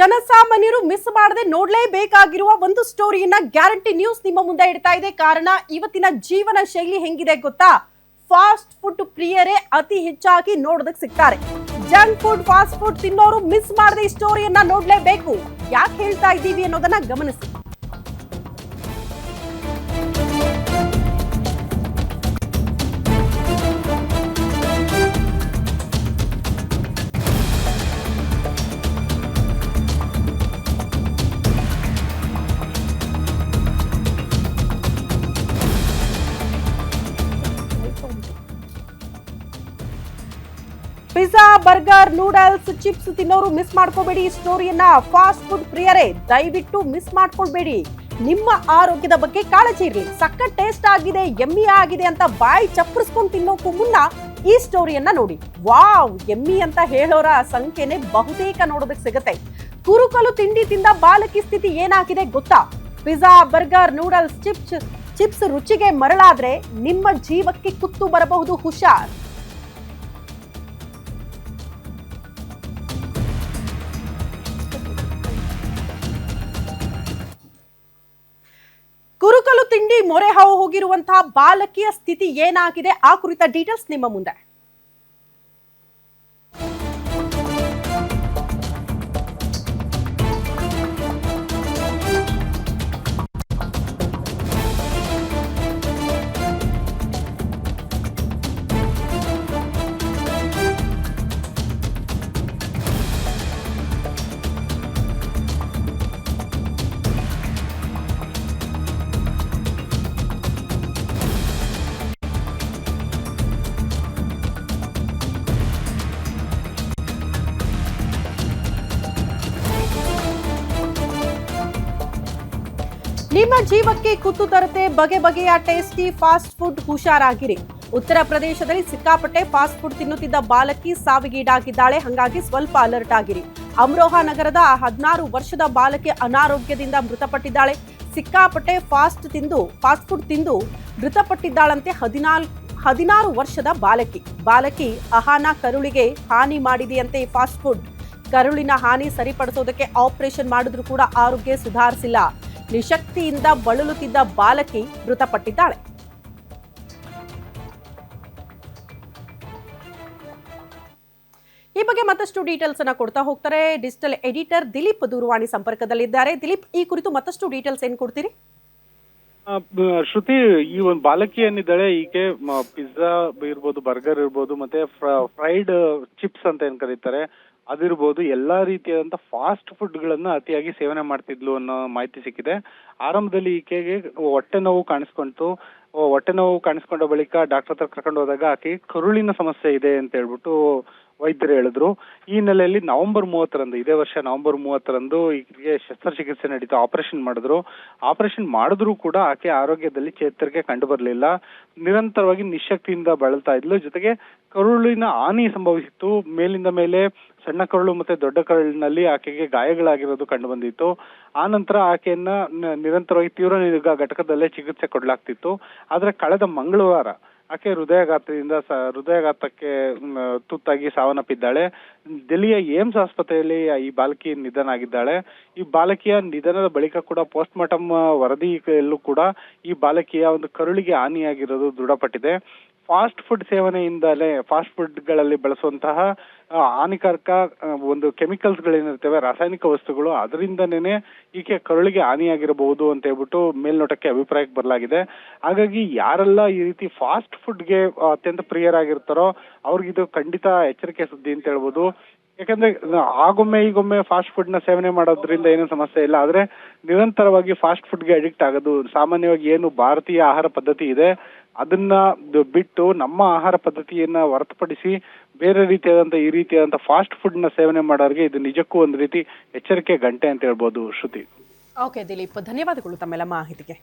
ಜನಸಾಮಾನ್ಯರು ಮಿಸ್ ಮಾಡದೆ ನೋಡ್ಲೇಬೇಕಾಗಿರುವ ಒಂದು ಸ್ಟೋರಿಯನ್ನ ಗ್ಯಾರಂಟಿ ನ್ಯೂಸ್ ನಿಮ್ಮ ಮುಂದೆ ಇಡ್ತಾ ಇದೆ. ಕಾರಣ ಇವತ್ತಿನ ಜೀವನ ಶೈಲಿ ಹೆಂಗಿದೆ ಗೊತ್ತಾ? ಫಾಸ್ಟ್ ಫುಡ್ ಪ್ರಿಯರೇ ಅತಿ ಹೆಚ್ಚಾಗಿ ನೋಡೋದಕ್ಕೆ ಸಿಗ್ತಾರೆ. ಜಂಕ್ ಫುಡ್, ಫಾಸ್ಟ್ ಫುಡ್ ತಿನ್ನೋರು ಮಿಸ್ ಮಾಡದೆ ಈ ಸ್ಟೋರಿಯನ್ನ ನೋಡ್ಲೇಬೇಕು. ಯಾಕೆ ಹೇಳ್ತಾ ಇದ್ದೀವಿ ಅನ್ನೋದನ್ನ ಗಮನಿಸಿ. ಪಿಜ್ಜಾ, ಬರ್ಗರ್, ನೂಡಲ್ಸ್, ಚಿಪ್ಸ್ ತಿನ್ನೋರು ಮಿಸ್ ಮಾಡ್ಕೋಬೇಡಿ ಈ ಸ್ಟೋರಿಯನ್ನ. ಫಾಸ್ಟ್ ಫುಡ್ ಪ್ರಿಯರೇ ದಯವಿಟ್ಟು ಮಿಸ್ ಮಾಡ್ಕೊಳ್ಬೇಡಿ. ನಿಮ್ಮ ಆರೋಗ್ಯದ ಬಗ್ಗೆ ಕಾಳಜಿ ಇರಲಿ. ಸಖತ್ ಟೇಸ್ಟ್ ಆಗಿದೆ, ಎಮ್ಮಿ ಆಗಿದೆ ಅಂತ ಬಾಯಿ ಚಪ್ಪರಿಸ್ಕೊಂಡು ತಿನ್ನೋಕ್ಕೂ ಮುನ್ನ ಈ ಸ್ಟೋರಿಯನ್ನ ನೋಡಿ. ವಾವ್, ಎಮ್ಮಿ ಅಂತ ಹೇಳೋರ ಸಂಖ್ಯೆನೆ ಬಹುತೇಕ ನೋಡೋದಕ್ಕೆ ಸಿಗುತ್ತೆ. ಕುರುಕಲು ತಿಂಡಿ ತಿಂದ ಬಾಲಕಿ ಸ್ಥಿತಿ ಏನಾಗಿದೆ ಗೊತ್ತಾ? ಪಿಜ್ಜಾ, ಬರ್ಗರ್, ನೂಡಲ್ಸ್, ಚಿಪ್ಸ್ ರುಚಿಗೆ ಮರಳಾದ್ರೆ ನಿಮ್ಮ ಜೀವಕ್ಕೆ ಕುತ್ತು ಬರಬಹುದು. ಹುಷಾರ್. ಕುರುಕಲು ತಿಂಡಿ ಮೊರೆ ಹಾವು ಹೋಗಿರುವಂತಹ ಬಾಲಕಿಯ ಸ್ಥಿತಿ ಏನಾಗಿದೆ ಆ ಕುರಿತ ಡೀಟೇಲ್ಸ್ ನಿಮ್ಮ ಮುಂದೆ. ನಿಮ್ಮ ಜೀವಕ್ಕೆ ಕುತ್ತು ತರುತ್ತೆ ಬಗೆ ಬಗೆಯ ಟೇಸ್ಟಿ ಫಾಸ್ಟ್ ಫುಡ್. ಹುಷಾರಾಗಿರಿ. ಉತ್ತರ ಪ್ರದೇಶದಲ್ಲಿ ಸಿಕ್ಕಾಪಟ್ಟೆ ಫಾಸ್ಟ್ ಫುಡ್ ತಿನ್ನುತ್ತಿದ್ದ ಬಾಲಕಿ ಸಾವಿಗೀಡಾಗಿದ್ದಾಳೆ. ಹಾಗಾಗಿ ಸ್ವಲ್ಪ ಅಲರ್ಟ್ ಆಗಿರಿ. ಅಮ್ರೋಹಾ ನಗರದ 16 ವರ್ಷದ ಬಾಲಕಿ ಅನಾರೋಗ್ಯದಿಂದ ಮೃತಪಟ್ಟಿದ್ದಾಳೆ. ಸಿಕ್ಕಾಪಟ್ಟೆ ಫಾಸ್ಟ್ ಫುಡ್ ತಿಂದು ಮೃತಪಟ್ಟಿದ್ದಾಳಂತೆ 16 ವರ್ಷದ ಬಾಲಕಿ ಅಹಾನಾ ಕರುಳಿಗೆ ಹಾನಿ ಮಾಡಿದೆಯಂತೆ ಫಾಸ್ಟ್ ಫುಡ್. ಕರುಳಿನ ಹಾನಿ ಸರಿಪಡಿಸೋದಕ್ಕೆ ಆಪರೇಷನ್ ಮಾಡಿದ್ರೂ ಕೂಡ ಆರೋಗ್ಯ ಸುಧಾರಿಸಿಲ್ಲ. ನಿಶಕ್ತಿಯಿಂದ ಬಳಲುತ್ತಿದ್ದ ಬಾಲಕಿ ಮೃತಪಟ್ಟಿದ್ದಾಳೆ. ಈ ಬಗ್ಗೆ ಮತ್ತಷ್ಟು ಡೀಟೇಲ್ಸ್ ಅನ್ನ ಕೊಡ್ತಾ ಹೋಗ್ತಾರೆ ಡಿಜಿಟಲ್ ಎಡಿಟರ್ ದಿಲೀಪ್ ದೂರವಾಣಿ ಸಂಪರ್ಕದಲ್ಲಿದ್ದಾರೆ. ದಿಲೀಪ್, ಈ ಕುರಿತು ಮತ್ತಷ್ಟು ಡೀಟೇಲ್ಸ್ ಏನ್ ಕೊಡ್ತೀರಿ? ಶ್ರುತಿ, ಈ ಒಂದು ಬಾಲಕಿ ಏನಿದ್ದಾಳೆ ಈಕೆ ಪಿಜ್ಜಾ ಇರ್ಬೋದು, ಬರ್ಗರ್ ಇರ್ಬೋದು, ಮತ್ತೆ ಫ್ರೈಡ್ ಚಿಪ್ಸ್ ಅಂತ ಏನ್ ಕರೀತಾರೆ ಅದಿರ್ಬೋದು, ಎಲ್ಲಾ ರೀತಿಯಾದಂತ ಫಾಸ್ಟ್ ಫುಡ್ ಗಳನ್ನ ಅತಿಯಾಗಿ ಸೇವನೆ ಮಾಡ್ತಿದ್ಲು ಅನ್ನೋ ಮಾಹಿತಿ ಸಿಕ್ಕಿದೆ. ಆರಂಭದಲ್ಲಿ ಈಕೆಗೆ ಹೊಟ್ಟೆ ನೋವು ಕಾಣಿಸ್ಕೊಂಡ ಬಳಿಕ ಡಾಕ್ಟರ್ ಹತ್ರ ಕರ್ಕೊಂಡು ಹೋದಾಗ ಆಕೆಗೆ ಕರುಳಿನ ಸಮಸ್ಯೆ ಇದೆ ಅಂತ ಹೇಳ್ಬಿಟ್ಟು ವೈದ್ಯರು ಹೇಳಿದ್ರು. ಈ ಹಿನ್ನೆಲೆಯಲ್ಲಿ ಇದೇ ವರ್ಷ ನವೆಂಬರ್ 30 ಈಕೆಗೆ ಶಸ್ತ್ರಚಿಕಿತ್ಸೆ ನಡೀತು. ಆಪರೇಷನ್ ಮಾಡಿದ್ರು ಕೂಡ ಆಕೆ ಆರೋಗ್ಯದಲ್ಲಿ ಚೇತರಿಕೆ ಕಂಡು ಬರಲಿಲ್ಲ. ನಿರಂತರವಾಗಿ ನಿಶಕ್ತಿಯಿಂದ ಬಳಲ್ತಾ ಇದ್ಲು. ಜೊತೆಗೆ ಕರುಳಿನ ಹಾನಿ ಸಂಭವಿಸಿತ್ತು. ಮೇಲಿಂದ ಮೇಲೆ ಸಣ್ಣ ಕರುಳು ಮತ್ತೆ ದೊಡ್ಡ ಕರುಳಿನಲ್ಲಿ ಆಕೆಗೆ ಗಾಯಗಳಾಗಿರೋದು ಕಂಡು ಬಂದಿತ್ತು. ಆ ನಂತರ ಆಕೆಯನ್ನ ನಿರಂತರವಾಗಿ ತೀವ್ರ ನಿಗಾ ಘಟಕದಲ್ಲೇ ಚಿಕಿತ್ಸೆ ಕೊಡಲಾಗ್ತಿತ್ತು. ಆದ್ರೆ ಕಳೆದ ಮಂಗಳವಾರ ಆಕೆ ಹೃದಯಾಘಾತಕ್ಕೆ ತುತ್ತಾಗಿ ಸಾವನ್ನಪ್ಪಿದ್ದಾಳೆ. ದೆಹಲಿಯ ಏಮ್ಸ್ ಆಸ್ಪತ್ರೆಯಲ್ಲಿ ಈ ಬಾಲಕಿ ನಿಧನ ಆಗಿದ್ದಾಳೆ. ಈ ಬಾಲಕಿಯ ನಿಧನದ ಬಳಿಕ ಕೂಡ ಪೋಸ್ಟ್ ಮಾರ್ಟಮ್ ವರದಿಯಲ್ಲೂ ಕೂಡ ಈ ಬಾಲಕಿಯ ಒಂದು ಕರುಳಿಗೆ ಹಾನಿಯಾಗಿರೋದು ದೃಢಪಟ್ಟಿದೆ. ಫಾಸ್ಟ್ ಫುಡ್ ಸೇವನೆಯಿಂದಲೇ ಫಾಸ್ಟ್ ಫುಡ್ ಗಳಲ್ಲಿ ಬಳಸುವಂತಹ ಹಾನಿಕಾರಕ ಒಂದು ಕೆಮಿಕಲ್ಸ್ ಗಳೇನಿರ್ತವೆ, ರಾಸಾಯನಿಕ ವಸ್ತುಗಳು, ಅದರಿಂದನೇ ಈಕೆ ಕರುಳಿಗೆ ಹಾನಿಯಾಗಿರಬಹುದು ಅಂತ ಹೇಳ್ಬಿಟ್ಟು ಮೇಲ್ನೋಟಕ್ಕೆ ಅಭಿಪ್ರಾಯಕ್ಕೆ ಬರಲಾಗಿದೆ. ಹಾಗಾಗಿ ಯಾರೆಲ್ಲ ಈ ರೀತಿ ಫಾಸ್ಟ್ ಫುಡ್ಗೆ ಅತ್ಯಂತ ಪ್ರಿಯರಾಗಿರ್ತಾರೋ ಅವ್ರಿಗಿದು ಖಂಡಿತ ಎಚ್ಚರಿಕೆ ಸುದ್ದಿ ಅಂತ ಹೇಳ್ಬೋದು. ಯಾಕಂದ್ರೆ ಈಗೊಮ್ಮೆ ಫಾಸ್ಟ್ ಫುಡ್ ನ ಸೇವನೆ ಮಾಡೋದ್ರಿಂದ ಏನೂ ಸಮಸ್ಯೆ ಇಲ್ಲ. ಆದ್ರೆ ನಿರಂತರವಾಗಿ ಫಾಸ್ಟ್ ಫುಡ್ಗೆ ಅಡಿಕ್ಟ್ ಆಗೋದು, ಸಾಮಾನ್ಯವಾಗಿ ಏನು ಭಾರತೀಯ ಆಹಾರ ಪದ್ಧತಿ ಇದೆ ಅದನ್ನ ಬಿಟ್ಟು ನಮ್ಮ ಆಹಾರ ಪದ್ಧತಿಯನ್ನ ಹೊರತುಪಡಿಸಿ ಬೇರೆ ಈ ರೀತಿಯಾದಂತ ಫಾಸ್ಟ್ ಫುಡ್ ನ ಸೇವನೆ ಮಾಡೋರಿಗೆ ಇದು ನಿಜಕ್ಕೂ ಒಂದು ರೀತಿ ಎಚ್ಚರಿಕೆ ಗಂಟೆ ಅಂತ ಹೇಳ್ಬೋದು. ಶ್ರುತಿ. ಓಕೆ ದಿಲೀಪ್, ಧನ್ಯವಾದಗಳು ತಮ್ಮೆಲ್ಲ ಮಾಹಿತಿಗೆ.